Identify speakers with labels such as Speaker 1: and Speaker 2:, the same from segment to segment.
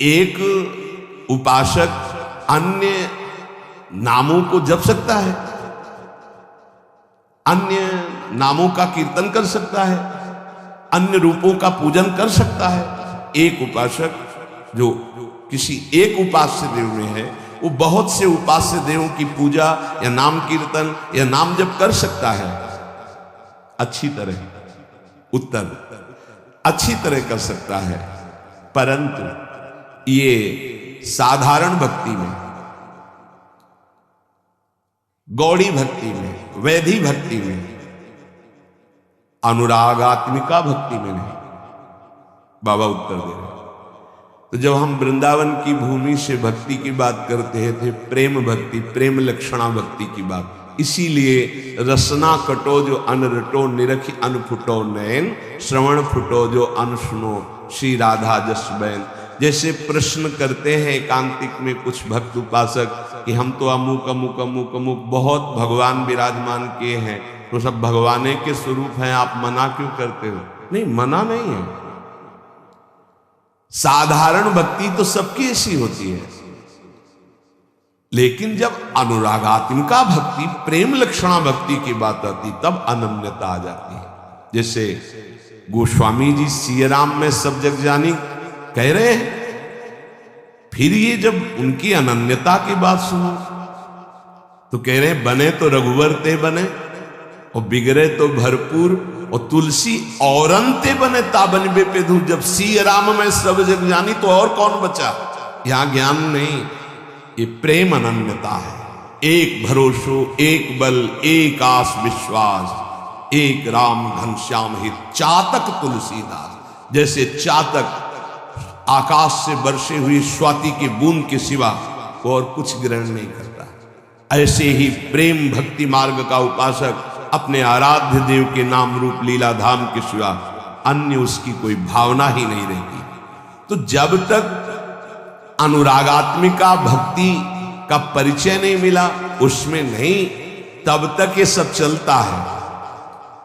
Speaker 1: एक उपासक अन्य नामों को जप सकता है, अन्य नामों का कीर्तन कर सकता है, अन्य रूपों का पूजन कर सकता है। एक उपासक जो किसी एक उपास्य देव में है, वो बहुत से उपास्य देवों की पूजा या नाम कीर्तन या नाम जप कर सकता है, अच्छी तरह, उत्तर अच्छी तरह कर सकता है। परंतु ये साधारण भक्ति में, गौड़ी भक्ति में, वैधि भक्ति में, अनुरागात्मिका भक्ति में नहीं। बाबा उत्तर दे रहे। तो जब हम वृंदावन की भूमि से भक्ति की बात करते थे, प्रेम भक्ति, प्रेम लक्षणा भक्ति की बात, इसीलिए रसना कटो जो अन रटो, निरखी अन फुटो नैन, श्रवण फुटो जो अन सुनो, श्री राधा जस बैन। जैसे प्रश्न करते हैं एकांतिक में कुछ भक्त उपासक कि हम तो अमुक अमुक अमुक अमुक बहुत भगवान विराजमान किए हैं, तो सब भगवाने के स्वरूप हैं, आप मना क्यों करते हो? नहीं, मना नहीं है। साधारण भक्ति तो सबकी ऐसी होती है, लेकिन जब अनुरागात्मिका भक्ति, प्रेम लक्षणा भक्ति की बात आती, तब अनन्यता आ जाती है। जैसे गोस्वामी जी सिया राम में सब जग जानी कह रहे हैं, फिर ये जब उनकी अनन्यता की बात सुनो तो कह रहे हैं बने तो रघुवर ते बने और बिगड़े तो भरपूर, और तुलसी औरंते बने ताबन बेपेधु। जब सिया राम में सब जग जानी तो और कौन बचा? यहां ज्ञान नहीं, ये प्रेम अनन्यता है। एक भरोसो, एक बल, एक आस विश्वास, एक राम घनश्याम हित, चातक तुलसीदास। जैसे चातक आकाश से बरसे हुई स्वाति की बूंद के सिवा वो और कुछ ग्रहण नहीं करता, ऐसे ही प्रेम भक्ति मार्ग का उपासक अपने आराध्य देव के नाम रूप लीला धाम के सिवा अन्य उसकी कोई भावना ही नहीं रहती। तो जब तक अनुरागात्मिका भक्ति का परिचय नहीं मिला, उसमें नहीं, तब तक ये सब चलता है।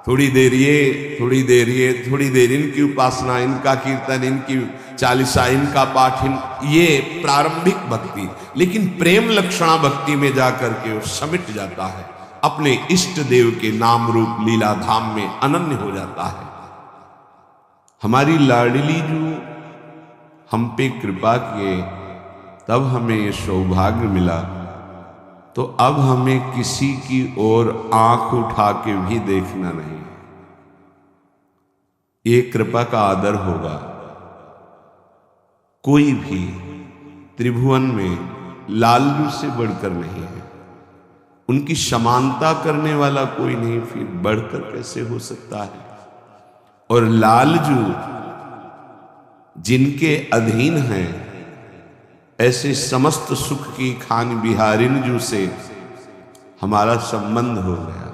Speaker 1: थोड़ी देर ये, थोड़ी देर ये, थोड़ी देर इनकी उपासना, इनका कीर्तन, इनकी चालीसा, इनका पाठ, ये प्रारंभिक भक्ति। लेकिन प्रेम लक्षणा भक्ति में जाकर के वो समिट जाता है, अपने इष्ट देव के नाम रूप लीला धाम में अनन्य हो जाता है। हमारी लाडली जो हम पे कृपा किए, तब हमें ये सौभाग्य मिला, तो अब हमें किसी की ओर आंख उठा के भी देखना नहीं। ये कृपा का आदर होगा। कोई भी त्रिभुवन में लालजू से बढ़कर नहीं है, उनकी समानता करने वाला कोई नहीं, फिर बढ़कर कैसे हो सकता है? और लालजू जिनके अधीन हैं, ऐसे समस्त सुख की खान बिहारिन जू से हमारा संबंध हो गया।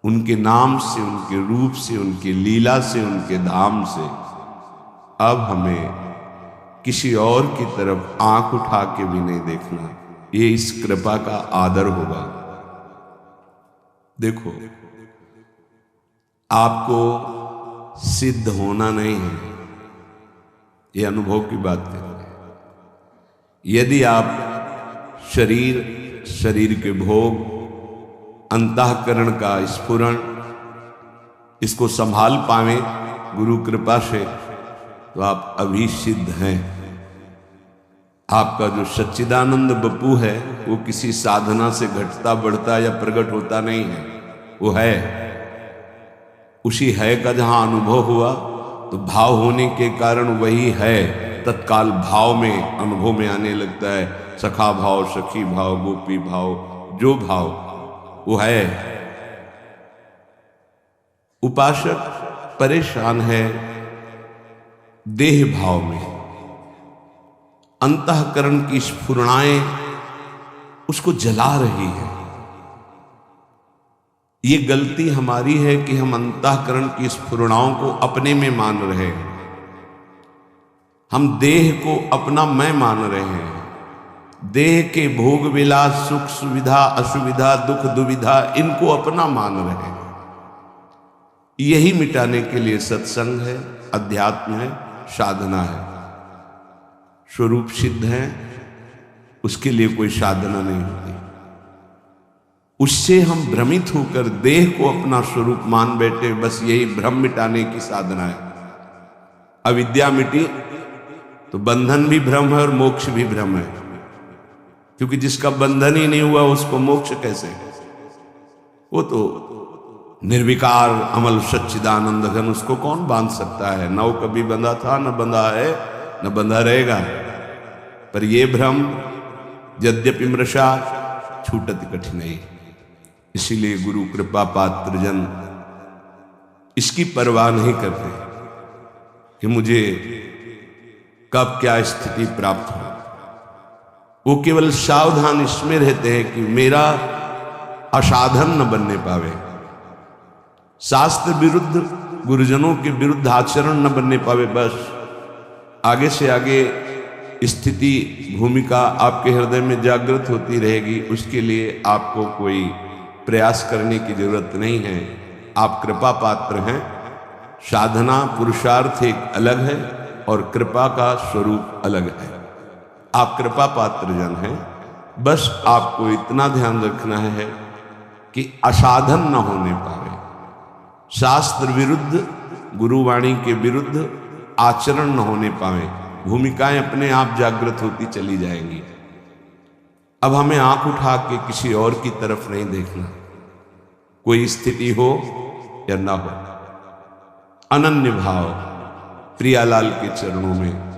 Speaker 1: उनके नाम से, उनके रूप से, उनकी लीला से, उनके धाम से अब हमें किसी और की तरफ आंख उठा के भी नहीं देखना। ये इस कृपा का आदर होगा। देखो, आपको सिद्ध होना नहीं है, ये अनुभव की बात है। यदि आप शरीर के भोग, अंतःकरण का स्फुरण, इसको संभाल पावे गुरु कृपा से, तो आप अभी सिद्ध हैं। आपका जो सच्चिदानंद बपू है, वो किसी साधना से घटता बढ़ता या प्रकट होता नहीं है, वो है। उसी है का जहां अनुभव हुआ, तो भाव होने के कारण वही है तत्काल भाव में, अनुभव में आने लगता है। सखा भाव, सखी भाव, गोपी भाव, जो भाव वो है। उपासक परेशान है देह भाव में, अंतःकरण की स्फुरणाएं उसको जला रही है। ये गलती हमारी है कि हम अंतःकरण की स्फुरणाओं को अपने में मान रहे हैं। हम देह को अपना मैं मान रहे हैं। देह के भोग विलास, सुख सुविधा, असुविधा, दुख दुविधा, इनको अपना मान रहे हैं। यही मिटाने के लिए सत्संग है, अध्यात्म है, साधना है। स्वरूप सिद्ध है, उसके लिए कोई साधना नहीं होती। उससे हम भ्रमित होकर देह को अपना स्वरूप मान बैठे, बस यही भ्रम मिटाने की साधना है। अविद्या मिटी तो बंधन भी भ्रम है और मोक्ष भी भ्रम है, क्योंकि जिसका बंधन ही नहीं हुआ उसको मोक्ष कैसे? वो तो निर्विकार अमल सच्चिदानंद घन, उसको कौन बांध सकता है? न वो कभी बंधा था, न बंधा है, न बंधा रहेगा। पर ये भ्रम यद्यपि मृषा छूटत कठिनाई, इसीलिए गुरु कृपा पात्र जन इसकी परवाह नहीं करते कि मुझे कब क्या स्थिति प्राप्त हो। वो केवल सावधान इसमें रहते हैं कि मेरा असाधन न बनने पावे, शास्त्र विरुद्ध गुरुजनों के विरुद्ध आचरण न बनने पावे। बस आगे से आगे स्थिति भूमिका आपके हृदय में जागृत होती रहेगी, उसके लिए आपको कोई प्रयास करने की जरूरत नहीं है। आप कृपा पात्र हैं। साधना पुरुषार्थ एक अलग है और कृपा का स्वरूप अलग है। आप कृपा पात्र जन हैं। बस आपको इतना ध्यान रखना है कि असाधन न होने पावे, शास्त्र विरुद्ध गुरुवाणी के विरुद्ध आचरण न होने पावे। भूमिकाएं अपने आप जागृत होती चली जाएंगी। अब हमें आंख उठा के किसी और की तरफ नहीं देखना, कोई स्थिति हो या ना हो। अनन्य भाव प्रियालाल के चरणों में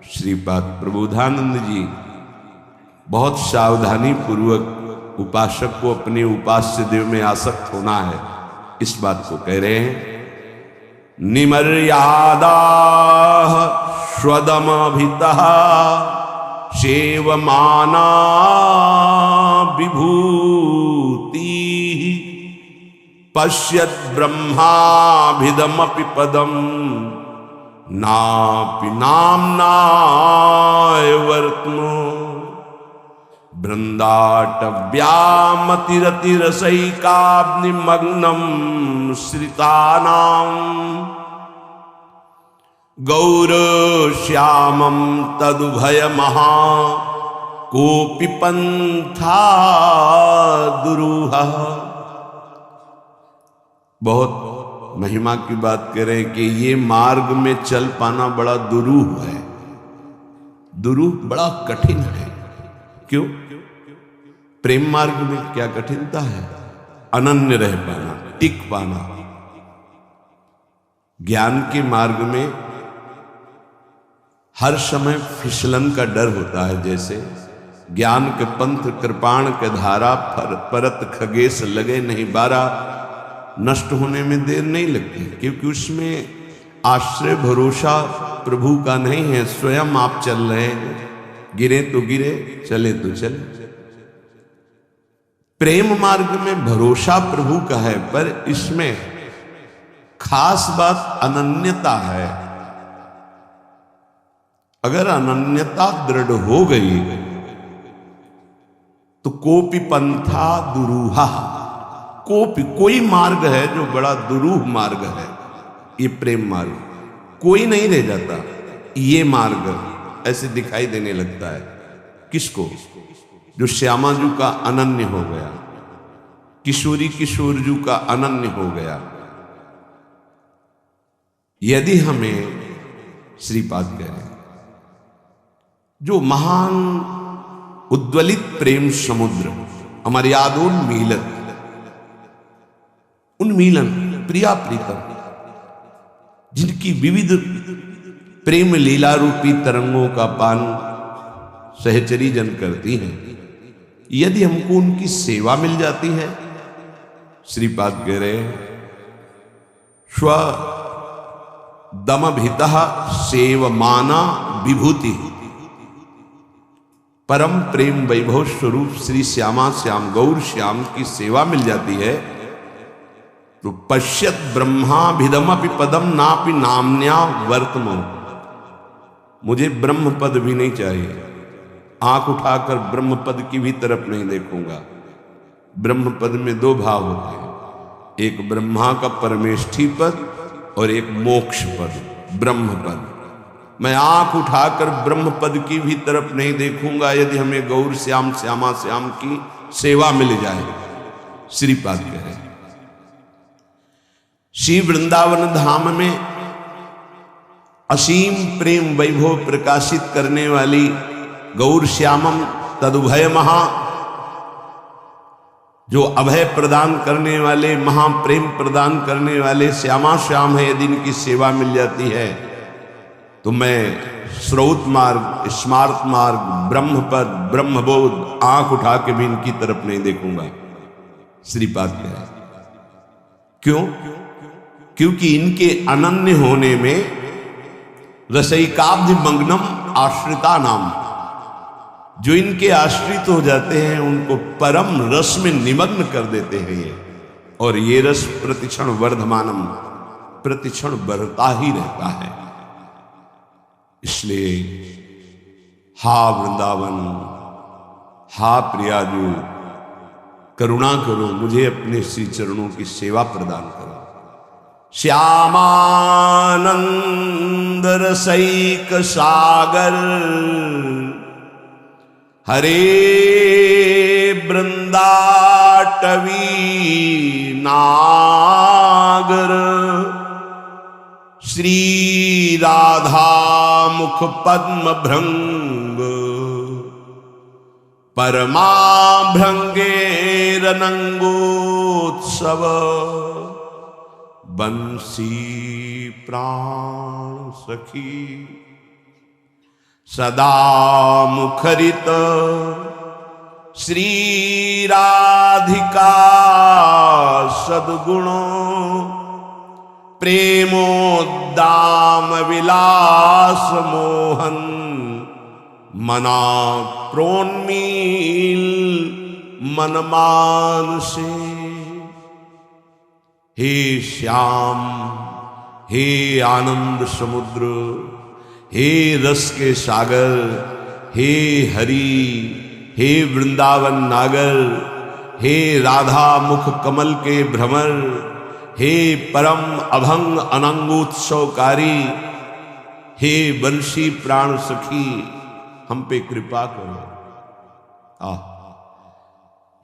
Speaker 1: श्रीपाद प्रबोधानंद जी बहुत सावधानी पूर्वक उपासक को अपने उपास्य देव में आसक्त होना है, इस बात को कह रहे हैं। निमर्यादा स्वदमभितः सेवमाना विभूति पश्यत् ब्रह्माभिदमपि पदम नापि नाम्नाय वर्त्मो बृंदाटव्यामतिरतिरसैकाग्निमग्नं श्रितानां गौरश्यामं तदुभयमहा कोऽपि पंथा दुरूहः। बहुत महिमा की बात करें कि ये मार्ग में चल पाना बड़ा दुरूह है। दुरूह बड़ा कठिन है। क्यों? प्रेम मार्ग में क्या कठिनता है? अनन्य रह पाना, टिक पाना। ज्ञान के मार्ग में हर समय फिसलन का डर होता है। जैसे ज्ञान के पंथ कृपाण के धारा परत खगेश लगे नहीं बारा, नष्ट होने में देर नहीं लगती, क्योंकि उसमें आश्रय भरोसा प्रभु का नहीं है। स्वयं आप चल रहे हैं, गिरे तो गिरे, चले तो चले। प्रेम मार्ग में भरोसा प्रभु का है, पर इसमें खास बात अनन्यता है। अगर अनन्यता दृढ़ हो गई तो कोपि पंथा दुरूहा, कोई मार्ग है जो बड़ा दुरूह मार्ग है, ये प्रेम मार्ग। कोई नहीं रह जाता। ये मार्ग ऐसे दिखाई देने लगता है। किसको? जो श्यामाजू का अनन्य हो गया, किशोरी किशोरजू का अनन्य हो गया। यदि हमें श्रीपाद कह रहे हैं, जो महान उद्वलित प्रेम समुद्र अमर्यादोन्मीलन, उन्मीलन प्रिया प्रीतम, जिनकी विविध प्रेम लीला रूपी तरंगों का पान सहचरी जन करती हैं, यदि हमको उनकी सेवा मिल जाती है, श्रीपाद कह रहे हैं स्व दमभितः सेवमाना विभूति, परम प्रेम वैभव स्वरूप श्री श्यामा श्याम गौर श्याम की सेवा मिल जाती है, तो पश्यत ब्रह्माभिदमपि पदम नापि नाम्न्या वर्तमो। मुझे ब्रह्म पद भी नहीं चाहिए, आंख उठाकर ब्रह्म पद की भी तरफ नहीं देखूंगा। ब्रह्म पद में दो भाव होते हैं, एक ब्रह्मा का परमेष्ठी पद और एक मोक्ष पद ब्रह्म पद। मैं आंख उठाकर ब्रह्म पद की भी तरफ नहीं देखूंगा यदि हमें गौर श्याम श्यामा श्याम की सेवा मिल जाए। श्रीपाद कह रहे श्री वृंदावन धाम में असीम प्रेम वैभव प्रकाशित करने वाली गौर श्यामम तदुभय महा, जो अभय प्रदान करने वाले, महाप्रेम प्रदान करने वाले श्यामा श्याम है, यदि इनकी सेवा मिल जाती है तो मैं श्रौत मार्ग, स्मार्त मार्ग, ब्रह्मपद, ब्रह्मबोध आंख उठा के भी इनकी तरफ नहीं देखूंगा। श्रीपाद कह रहे क्यों? क्योंकि इनके अनन्य होने में रसैकाब्ध मग्नम आश्रिता नाम, जो इनके आश्रित हो जाते हैं उनको परम रस में निमग्न कर देते हैं ये, और ये रस प्रतिक्षण वर्धमानम, प्रतिक्षण बढ़ता ही रहता है। इसलिए हा वृंदावन, हा प्रियाजू, करुणा करो, मुझे अपने श्री चरणों की सेवा प्रदान करो। श्यामानंद रसैक सागर हरे वृंदाटवी नागर, श्री राधा मुख पद्म भृंग, परमा भृंगेरनंगोत्सव, बंसी प्राण सखी सदा मुखरित, श्री राधिका सद्गुणों, प्रेमोद्दाम विलास मोहन, मना प्रोन्मील मनमान से। हे श्याम, हे आनंद समुद्र, हे रस के सागर, हे हरि, हे वृंदावन नागर, हे राधा मुख कमल के भ्रमर, हे परम अभंग अनंगोत्सवकारी, हे बंशी प्राण सखी, हम पे कृपा करो।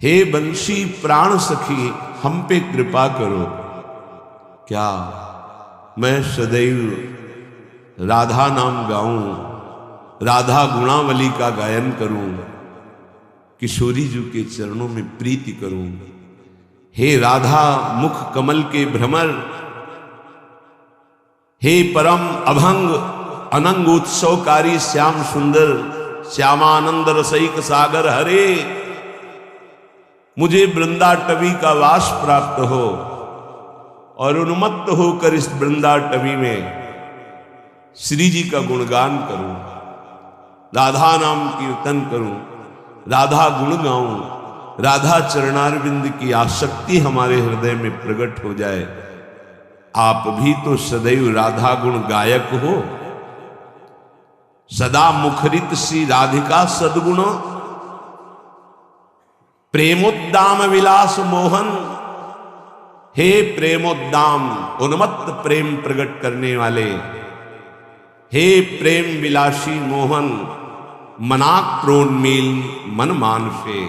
Speaker 1: हे बंशी प्राण सखी, हम पे कृपा करो। क्या मैं सदैव राधा नाम गाऊं, राधा गुणावली का गायन करूं, किशोरी जी के चरणों में प्रीति करूं। हे राधा मुख कमल के भ्रमर, हे परम अभंग अनंगोत्सवकारी श्याम सुंदर, श्यामानंद रसैक सागर हरे, मुझे वृंदाटवी का वास प्राप्त हो और उन्मत्त होकर इस वृंदाटवी में श्री जी का गुणगान करूं, राधा नाम कीर्तन करूं, राधा गुण गाऊं, राधा चरणारविंद की आसक्ति हमारे हृदय में प्रकट हो जाए। आप भी तो सदैव राधा गुण गायक हो। सदा मुखरित श्री राधिका सद्गुण, प्रेमोद्दाम विलास मोहन, हे प्रेमोद्दाम उन्मत्त प्रेम प्रकट करने वाले, हे प्रेम विलासी मोहन, मनाक प्रोन्मील मन मानसे,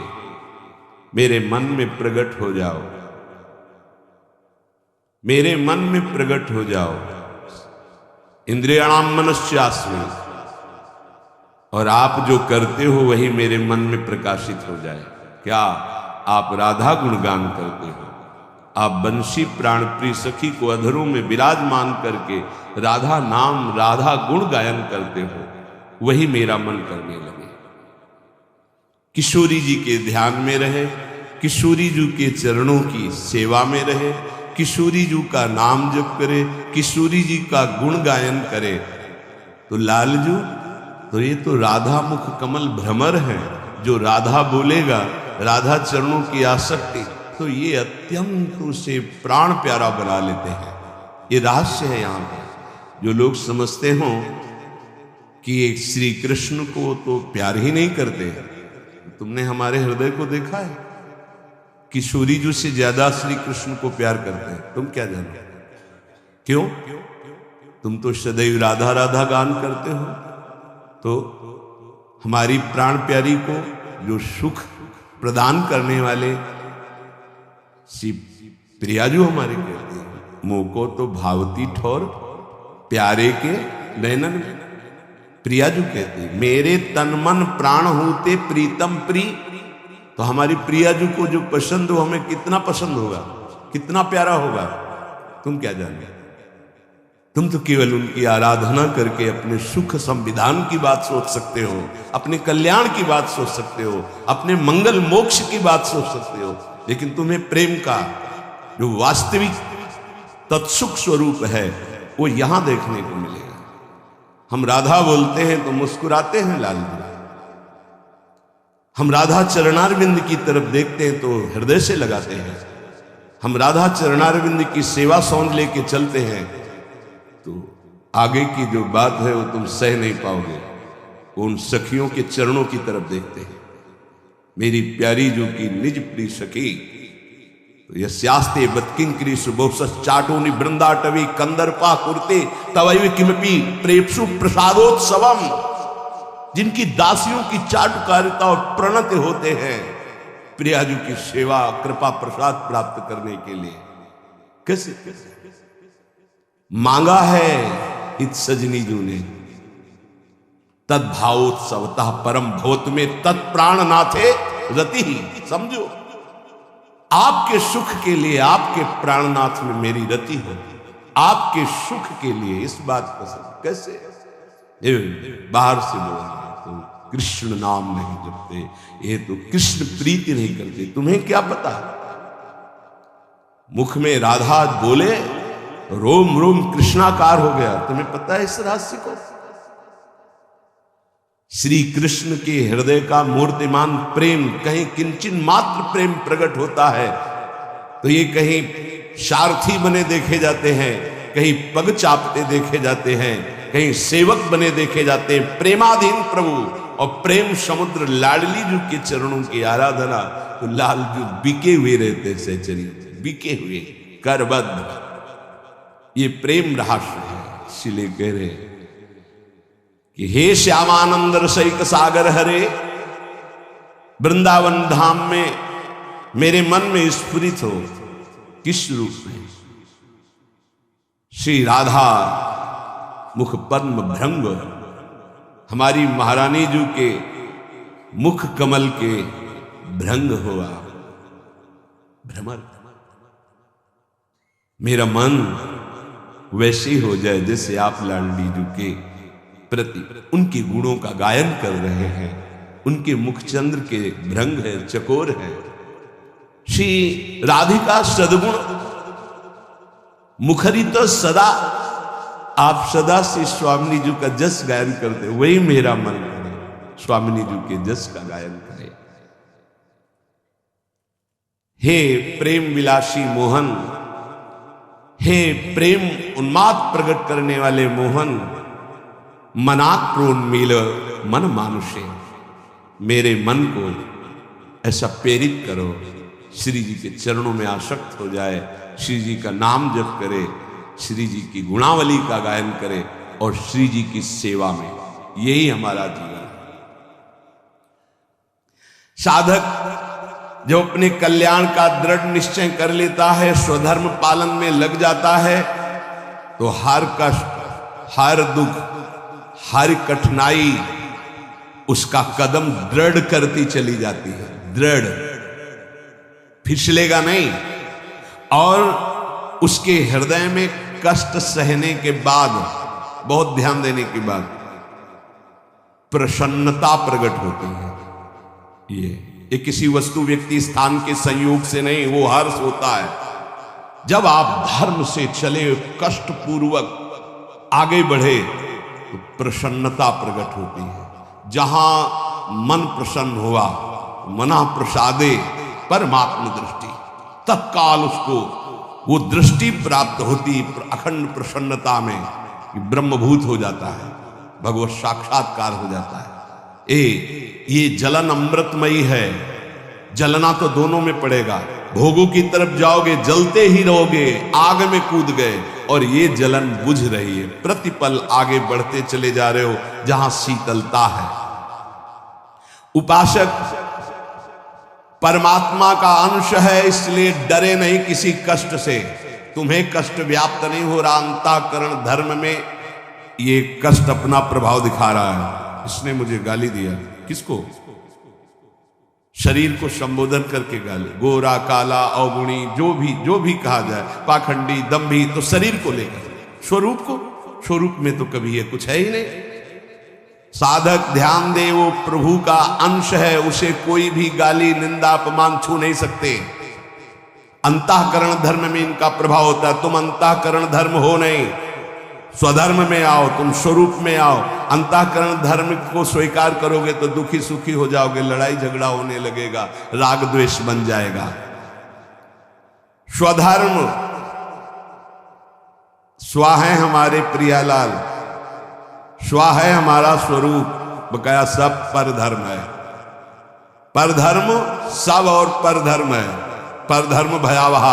Speaker 1: मेरे मन में प्रकट हो जाओ, मेरे मन में प्रकट हो जाओ। इंद्रियाणाम मनस्यास्मि, और आप जो करते हो वही मेरे मन में प्रकाशित हो जाए। क्या आप राधा गुणगान करते हो? आप बंशी प्राण प्रिय सखी को अधरों में विराजमान करके राधा नाम, राधा गुण गायन करते हो, वही मेरा मन करने लगे। किशोरी जी के ध्यान में रहे, किशोरी जी के चरणों की सेवा में रहे, किशोरी जी का नाम जप करे, किशोरी जी का गुण गायन करे, तो लालजू तो ये तो राधा मुख कमल भ्रमर है। जो राधा बोलेगा, राधा चरणों की आसक्ति, तो ये अत्यंत उसे प्राण प्यारा बना लेते हैं। ये रहस्य है यहाँ पे। जो लोग समझते हों कि एक श्री कृष्ण को तो प्यार ही नहीं करते, तुमने हमारे हृदय को देखा है? किशोरी जी से ज्यादा श्री कृष्ण को प्यार करते हैं। तुम क्या जानते? क्यों? तुम तो सदैव राधा राधा गान करते हो, तो हमारी प्राण प्यारी को जो सुख प्रदान करने वाले श्री प्रियाजू हमारे कहते हैं, मोह को तो भावती ठोर प्यारे के नैनन में। प्रियाजू कहते हैं मेरे तन मन प्राण होते प्रीतम प्री। तो हमारी प्रियाजू को जो पसंद हो, हमें कितना पसंद होगा, कितना प्यारा होगा, तुम क्या जानो। तुम तो केवल उनकी आराधना करके अपने सुख संविधान की बात सोच सकते हो, अपने कल्याण की बात सोच सकते हो, अपने मंगल मोक्ष की बात सोच सकते हो, लेकिन तुम्हें प्रेम का जो वास्तविक तत्सुख स्वरूप है वो यहां देखने को मिलेगा। हम राधा बोलते हैं तो मुस्कुराते हैं लाल जी, हम राधा चरणारविंद की तरफ देखते हैं तो हृदय से लगाते हैं, हम राधा चरणारविंद की सेवा सौंध लेके चलते हैं तो आगे की जो बात है वो तुम सह नहीं पाओगे। उन सखियों के चरणों की तरफ देखते हैं, मेरी प्यारी जो की निज प्रिय सखी, तो यस्यास्ते बत्किंकरी सुबोसस चाटोनि बृंदाटवी कंदर्पा कुर्ते तवैव किमपि प्रेप्सु प्रसादोत्सवम। जिनकी दासियों की चाटुकारिता और प्रणत होते हैं प्रियाजू की सेवा कृपा प्रसाद प्राप्त करने के लिए। कैसे मांगा है इत सजनी जू ने, तद्भावोत्सवतः परम भवत में तत्प्राण नाथे रति ही। समझो, आपके सुख के लिए, आपके प्राणनाथ में मेरी रति हो, आपके सुख के लिए इस बात को कैसे बाहर से बोल रहे तो कृष्ण नाम नहीं जपते, ये तो कृष्ण प्रीति नहीं करते, तुम्हें क्या पता। मुख में राधा बोले रोम रोम कृष्णाकार हो गया, तुम्हें पता है इस रहस्य को। श्री कृष्ण के हृदय का मूर्तिमान प्रेम कहीं किंचन मात्र प्रेम प्रकट होता है तो ये कहीं सारथी बने देखे जाते हैं, कहीं पग चापते देखे जाते हैं, कहीं सेवक बने देखे जाते हैं। प्रेमाधीन प्रभु और प्रेम समुद्र लाडली जी के चरणों की आराधना तो लाल जी बिके हुए रहते, सहचरी बिके हुए करबद्ध। ये प्रेम रहस्य है। इसलिए कह रहे कि हे श्यामानंद रसिक सागर हरे, वृंदावन धाम में मेरे मन में स्फुरित हो। किस रूप में? श्री राधा मुख पद्म भृंग, हमारी महारानी जी के मुख कमल के भृंग हुआ भ्रमर। मेरा मन वैसे हो जाए जैसे आप लाडली जी के प्रति उनके गुणों का गायन कर रहे हैं। उनके मुखचंद्र के भृंग है, चकोर है। श्री राधिका सदगुण मुखरित सदा, आप सदा से स्वामिनी जी का जस गायन करते, वही मेरा मन करे स्वामिनी जी के जस का गायन करे। हे प्रेम विलासी मोहन, हे प्रेम उन्माद प्रकट करने वाले मोहन, मनात प्रोन्मील मन मानुषे, मेरे मन को ऐसा प्रेरित करो श्री जी के चरणों में आसक्त हो जाए, श्री जी का नाम जप करे, श्री जी की गुणावली का गायन करे और श्री जी की सेवा में, यही हमारा जीवन है। साधक जो अपने कल्याण का दृढ़ निश्चय कर लेता है, स्वधर्म पालन में लग जाता है, तो हर कष्ट, हर दुख, हर कठिनाई उसका कदम दृढ़ करती चली जाती है। दृढ़, फिसलेगा नहीं। और उसके हृदय में कष्ट सहने के बाद, बहुत ध्यान देने के बाद, प्रसन्नता प्रकट होती है। ये किसी वस्तु, व्यक्ति, स्थान के संयोग से नहीं, वो हर्ष होता है जब आप धर्म से चले, कष्ट पूर्वक आगे बढ़े, तो प्रसन्नता प्रकट होती है। जहां मन प्रसन्न हुआ, मना प्रसादे परमात्म दृष्टि, तत्काल उसको वो दृष्टि प्राप्त होती अखंड प्रसन्नता में, ब्रह्मभूत हो जाता है, भगवत साक्षात्कार हो जाता है। ये जलन अमृतमयी है। जलना तो दोनों में पड़ेगा, भोगों की तरफ जाओगे, जलते ही रहोगे, आग में कूद गए और ये जलन बुझ रही है। प्रतिपल आगे बढ़ते चले जा रहे हो जहां शीतलता है। उपासक परमात्मा का अंश है, इसलिए डरे नहीं किसी कष्ट से। तुम्हें कष्ट व्याप्त नहीं हो रहा, अंतःकरण धर्म में ये कष्ट अपना प्रभाव दिखा रहा है। इसने मुझे गाली दिया, किसको? शरीर को संबोधन करके गाली, गोरा काला अवगुणी जो भी कहा जाए, पाखंडी दंभी, तो शरीर को लेकर, स्वरूप में तो कभी ये कुछ है ही नहीं। साधक ध्यान दे, वो प्रभु का अंश है, उसे कोई भी गाली निंदा अपमान छू नहीं सकते। अंतःकरण धर्म में इनका प्रभाव होता है। तुम अंतःकरण धर्म हो नहीं, स्वधर्म में आओ, तुम स्वरूप में आओ। अंतःकरण धर्म को स्वीकार करोगे तो दुखी सुखी हो जाओगे, लड़ाई झगड़ा होने लगेगा, राग द्वेष बन जाएगा। स्वधर्म स्वा है हमारे प्रियालाल, स्वा है हमारा स्वरूप, बकाया सब परधर्म है। परधर्म सब और परधर्म है। परधर्म भयावह,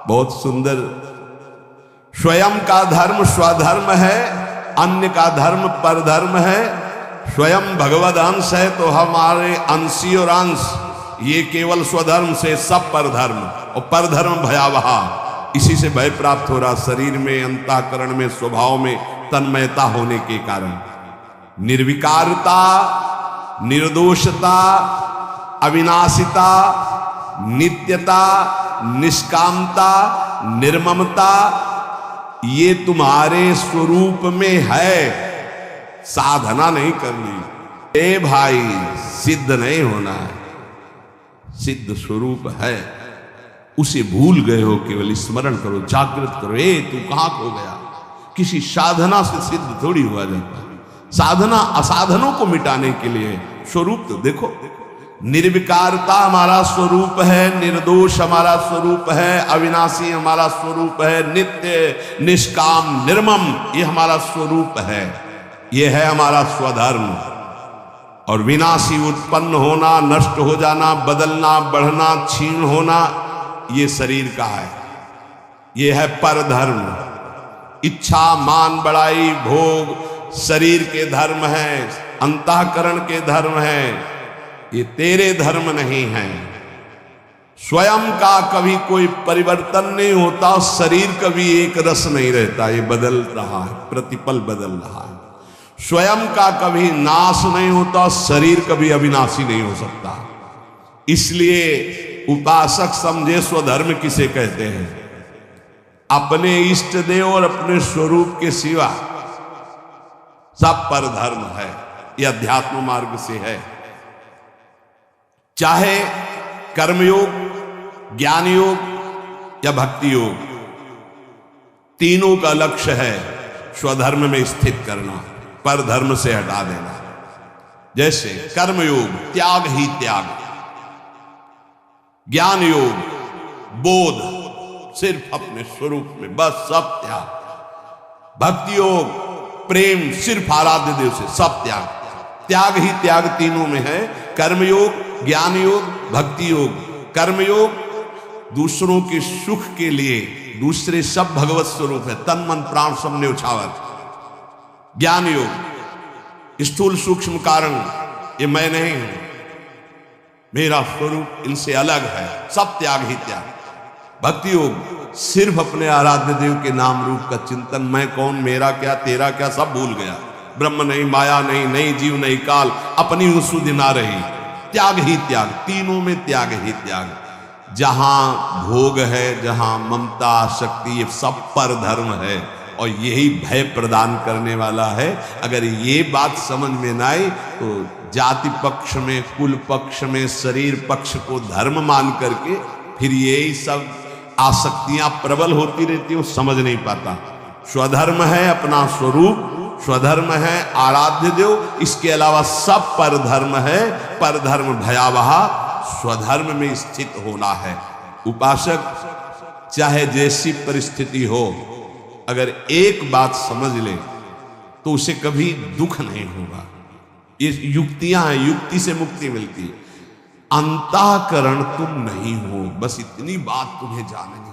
Speaker 1: बहुत सुंदर। स्वयं का धर्म स्वधर्म है, अन्य का धर्म परधर्म है। स्वयं भगवद अंश है तो हमारे अंशी और अंश, ये केवल स्वधर्म से सब परधर्म, और परधर्म भयावह। इसी से भय प्राप्त हो रहा शरीर में, अंतःकरण में, स्वभाव में तन्मयता होने के कारण। निर्विकारता, निर्दोषता, अविनाशिता, नित्यता, निष्कामता, निर्ममता, ये तुम्हारे स्वरूप में है। साधना नहीं करनी। ए भाई, सिद्ध नहीं होना है, सिद्ध स्वरूप है, उसे भूल गए हो, केवल स्मरण करो, जागृत करो। ए तू कहां खो गया? किसी साधना से सिद्ध थोड़ी हुआ जाता है। साधना असाधनों को मिटाने के लिए। स्वरूप तो देखो, निर्विकारता हमारा स्वरूप है, निर्दोष हमारा स्वरूप है, अविनाशी हमारा स्वरूप है, नित्य निष्काम निर्मम ये हमारा स्वरूप है। ये है हमारा स्वधर्म। और विनाशी उत्पन्न होना, नष्ट हो जाना, बदलना, बढ़ना, क्षीण होना, ये शरीर का है। ये है परधर्म। इच्छा, मान, बड़ाई, भोग शरीर के धर्म है, अंतःकरण के धर्म है, ये तेरे धर्म नहीं है। स्वयं का कभी कोई परिवर्तन नहीं होता, शरीर कभी एक रस नहीं रहता, ये बदल रहा है, प्रतिपल बदल रहा है। स्वयं का कभी नाश नहीं होता, शरीर कभी अविनाशी नहीं हो सकता। इसलिए उपासक समझे स्वधर्म किसे कहते हैं? अपने इष्ट देव और अपने स्वरूप के सिवा सब पर धर्म है। यह अध्यात्म मार्ग से है। चाहे कर्मयोग, ज्ञान योग या भक्ति योग, तीनों का लक्ष्य है स्वधर्म में स्थित करना, पर धर्म से हटा देना। जैसे कर्मयोग त्याग ही त्याग, ज्ञान योग बोध सिर्फ अपने स्वरूप में, बस सब त्याग। भक्ति योग प्रेम सिर्फ आराध्य देव से, सब त्याग। त्याग ही त्याग तीनों में है। कर्मयोग, ज्ञान योग, भक्ति योग। कर्मयोग दूसरों के सुख के लिए, दूसरे सब भगवत स्वरूप है, तन मन प्राण सब न्यौछावर। ज्ञान योग स्थूल सूक्ष्म कारण, ये मैं नहीं हूं, मेरा स्वरूप इनसे अलग है, सब त्याग ही त्याग। भक्ति योग सिर्फ अपने आराध्य देव के नाम रूप का चिंतन, मैं कौन, मेरा क्या, तेरा क्या, सब भूल गया। ब्रह्म नहीं, माया नहीं, नहीं जीव नहीं काल, अपनी सुधि ना रही। त्याग ही त्याग, तीनों में त्याग ही त्याग। जहां भोग है, जहां ममता शक्ति, ये सब पर धर्म है और यही भय प्रदान करने वाला है। अगर ये बात समझ में ना आई तो जाति पक्ष में, कुल पक्ष में, शरीर पक्ष को धर्म मान करके फिर यही सब आसक्तियां प्रबल होती रहती, वो समझ नहीं पाता। स्वधर्म है अपना स्वरूप, स्वधर्म है आराध्य देव, इसके अलावा सब पर धर्म है। पर धर्म भयावह, स्वधर्म में स्थित होना है। उपासक चाहे जैसी परिस्थिति हो, अगर एक बात समझ ले तो उसे कभी दुख नहीं होगा। ये युक्तियां हैं, युक्ति से मुक्ति मिलती है। अंतःकरण तुम नहीं हो, बस इतनी बात तुम्हें जाननी है।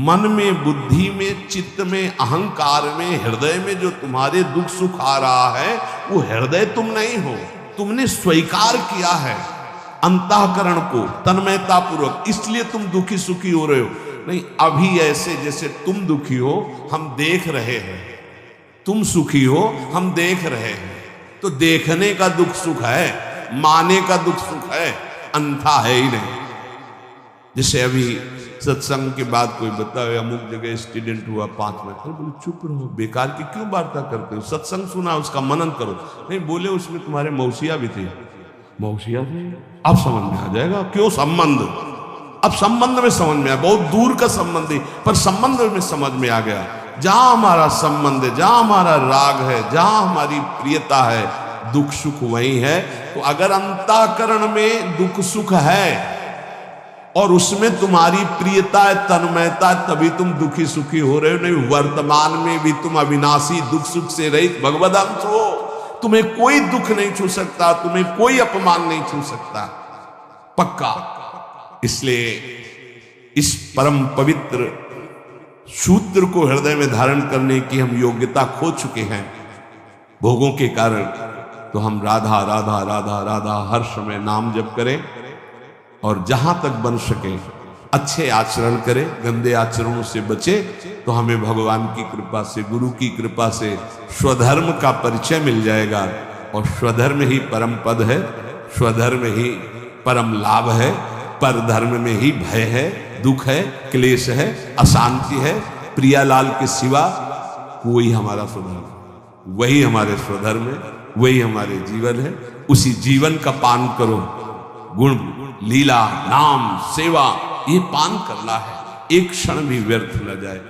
Speaker 1: मन में, बुद्धि में, चित्त में, अहंकार में, हृदय में जो तुम्हारे दुख सुख आ रहा है वो हृदय तुम नहीं हो, तुमने स्वीकार किया है अंतःकरण को तन्मयता पूर्वक, इसलिए तुम दुखी सुखी हो रहे हो। नहीं, अभी ऐसे जैसे तुम दुखी हो हम देख रहे हैं, तुम सुखी हो हम देख रहे हैं, तो देखने का दुख सुख है, माने का दुख सुख है, अंधा है ही नहीं। जैसे अभी सत्संग के बाद कोई बताओ अमुक जगह एक्सीडेंट हुआ 5 मिनट, अरे बोले चुप रहो, बेकार की क्यों वार्ता करते हो, सत्संग सुना उसका मनन करो। नहीं, बोले उसमें तुम्हारे मौसिया भी थे, मौसिया थे, अब समझ में आ जाएगा क्यों संबंध, अब संबंध में समझ में आया, बहुत दूर का संबंध है पर संबंध में समझ में आ गया। जहां हमारा संबंध है, जहां हमारा राग है, जहां हमारी प्रियता है, दुख सुख वही है। तो अगर अंतःकरण में दुख सुख है और उसमें तुम्हारी प्रियता है, तन्मयता है, तभी तुम दुखी सुखी हो रहे हो। नहीं, वर्तमान में भी तुम अविनाशी दुख सुख से रहित भगवद अंश हो, तुम्हें कोई दुख नहीं छू सकता, तुम्हें कोई अपमान नहीं छू सकता, पक्का। इसलिए इस परम पवित्र सूत्र को हृदय में धारण करने की हम योग्यता खो चुके हैं भोगों के कारण। तो हम राधा राधा राधा राधा हर समय नाम जप करें और जहां तक बन सके अच्छे आचरण करें, गंदे आचरणों से बचे, तो हमें भगवान की कृपा से, गुरु की कृपा से स्वधर्म का परिचय मिल जाएगा। और स्वधर्म ही परम पद है, स्वधर्म ही परम लाभ है, पर धर्म में ही भय है, दुख है, क्लेश है, अशांति है। प्रियालाल के सिवा कोई हमारा स्वधर्म, वही हमारे स्वधर्म है, वही हमारे जीवन है। उसी जीवन का पान करो, गुण लीला नाम सेवा ये पान करना है, एक क्षण भी व्यर्थ न जाए।